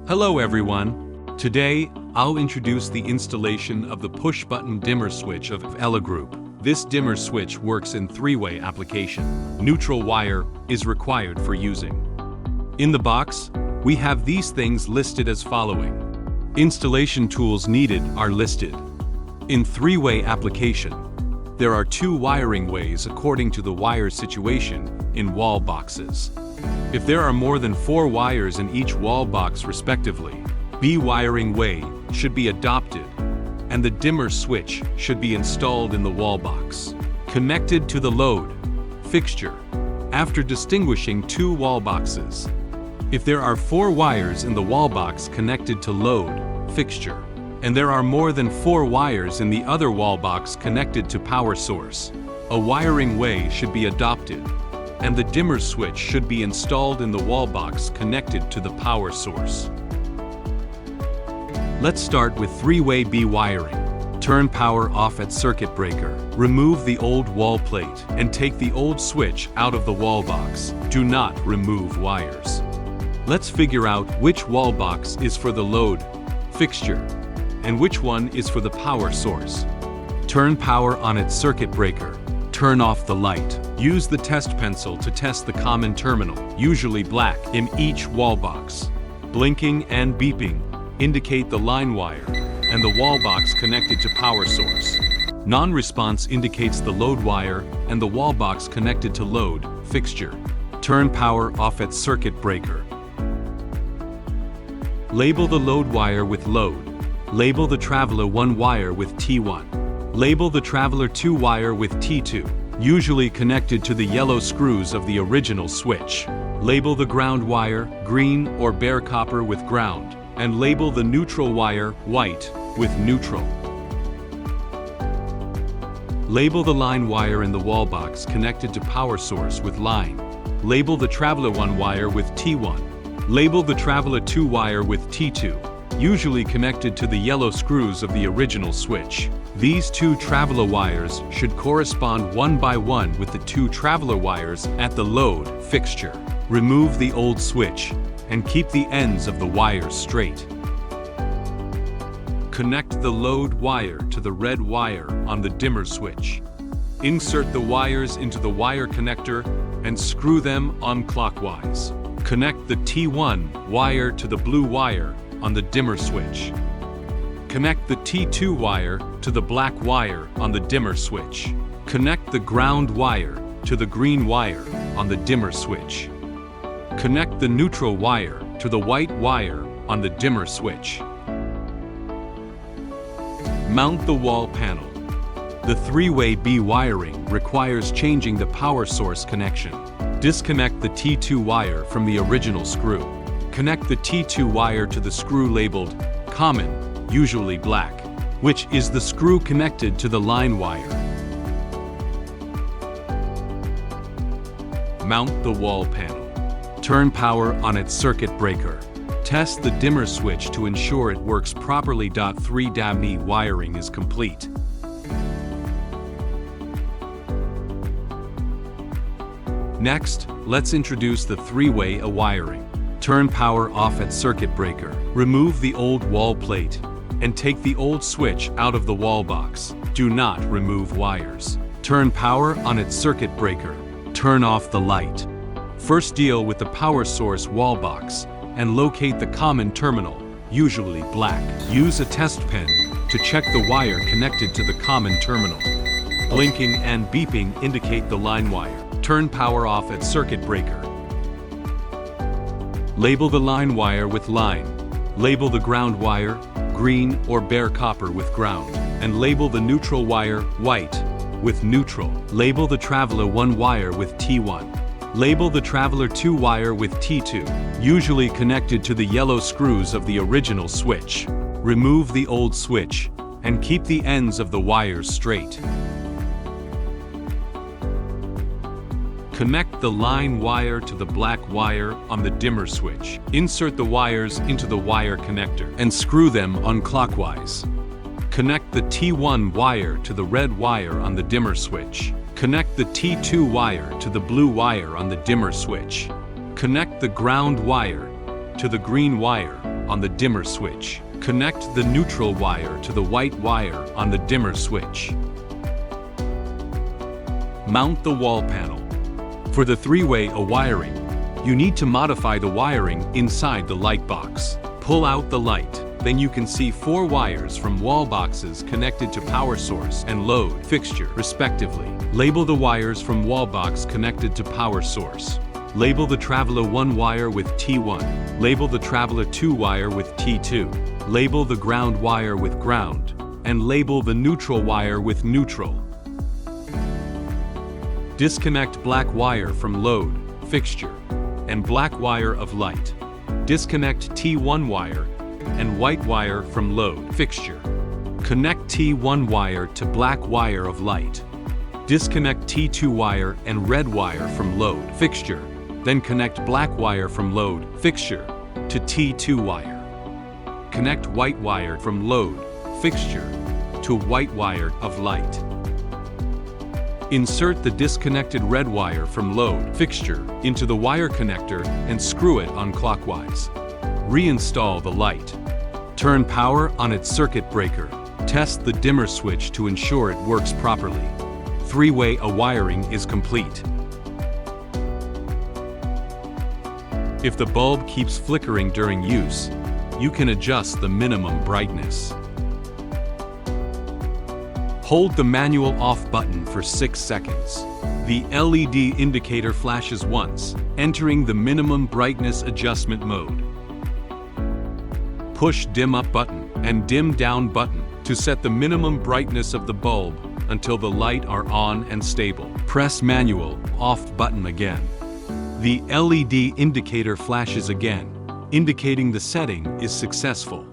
Hello everyone. Today, I'll introduce the installation of the push-button dimmer switch of ELEGRP. This dimmer switch works in three-way application. Neutral wire is required for using. In the box, we have these things listed as following. Installation tools needed are listed. In three-way application, there are two wiring ways according to the wire situation in wall boxes. If there are more than 4 wires in each wall box respectively, B wiring way should be adopted, and the dimmer switch should be installed in the wall box, connected to the load fixture, after distinguishing 2 wall boxes. If there are 4 wires in the wall box connected to load fixture, and there are more than 4 wires in the other wall box connected to power source, a wiring way should be adopted, and the dimmer switch should be installed in the wall box connected to the power source. Let's start with three-way B wiring. Turn power off at circuit breaker. Remove the old wall plate and take the old switch out of the wall box. Do not remove wires. Let's figure out which wall box is for the load fixture and which one is for the power source. Turn power on at circuit breaker. Turn off the light. Use the test pencil to test the common terminal, usually black, in each wall box. Blinking and beeping indicate the line wire and the wall box connected to power source. Non-response indicates the load wire and the wall box connected to load fixture. Turn power off at circuit breaker. Label the load wire with load. Label the traveler 1 wire with T1. Label the traveler 2 wire with T2, usually connected to the yellow screws of the original switch. Label the ground wire, green or bare copper with ground, and label the neutral wire, white, with neutral. Label the line wire in the wall box connected to power source with line. Label the traveler 1 wire with T1. Label the traveler 2 wire with T2, usually connected to the yellow screws of the original switch. These 2 traveler wires should correspond one by one with the 2 traveler wires at the load fixture. Remove the old switch and keep the ends of the wires straight. Connect the load wire to the red wire on the dimmer switch. Insert the wires into the wire connector and screw them on clockwise. Connect the T1 wire to the blue wire on the dimmer switch. Connect the T2 wire to the black wire on the dimmer switch. Connect the ground wire to the green wire on the dimmer switch. Connect the neutral wire to the white wire on the dimmer switch. Mount the wall panel. The three-way B wiring requires changing the power source connection. Disconnect the T2 wire from the original screw. Connect the T2 wire to the screw labeled common, usually black, which is the screw connected to the line wire. Mount the wall panel. Turn power on its circuit breaker. Test the dimmer switch to ensure it works properly. 3-DAMI wiring is complete. Next, let's introduce the three-way A wiring. Turn power off at circuit breaker. Remove the old wall plate and take the old switch out of the wall box. Do not remove wires. Turn power on its circuit breaker. Turn off the light. First deal with the power source wall box and locate the common terminal, usually black. Use a test pen to check the wire connected to the common terminal. Blinking and beeping indicate the line wire. Turn power off at circuit breaker. Label the line wire with line. Label the ground wire, green or bare copper with ground, and label the neutral wire, white, with neutral. Label the traveler 1 wire with T1. Label the traveler 2 wire with T2, usually connected to the yellow screws of the original switch. Remove the old switch and keep the ends of the wires straight. Connect the line wire to the black wire on the dimmer switch. Insert the wires into the wire connector and screw them on clockwise. Connect the T1 wire to the red wire on the dimmer switch. Connect the T2 wire to the blue wire on the dimmer switch. Connect the ground wire to the green wire on the dimmer switch. Connect the neutral wire to the white wire on the dimmer switch. Mount the wall panel. For the three-way wiring, you need to modify the wiring inside the light box. Pull out the light. Then you can see 4 wires from wall boxes connected to power source and load fixture, respectively. Label the wires from wall box connected to power source. Label the Traveler 1 wire with T1. Label the Traveler 2 wire with T2. Label the ground wire with ground. And label the neutral wire with neutral. Disconnect black wire from load fixture and black wire of light. Disconnect T1 wire and white wire from load fixture. Connect T1 wire to black wire of light. Disconnect T2 wire and red wire from load fixture. Then connect black wire from load fixture to T2 wire. Connect white wire from load fixture to white wire of light. Insert the disconnected red wire from load fixture into the wire connector and screw it on clockwise. Reinstall the light. Turn power on its circuit breaker. Test the dimmer switch to ensure it works properly. Three-way wiring is complete. If the bulb keeps flickering during use, you can adjust the minimum brightness. Hold the manual off button for 6 seconds. The LED indicator flashes once, entering the minimum brightness adjustment mode. Push dim up button and dim down button to set the minimum brightness of the bulb until the light are on and stable. Press manual off button again. The LED indicator flashes again, indicating the setting is successful.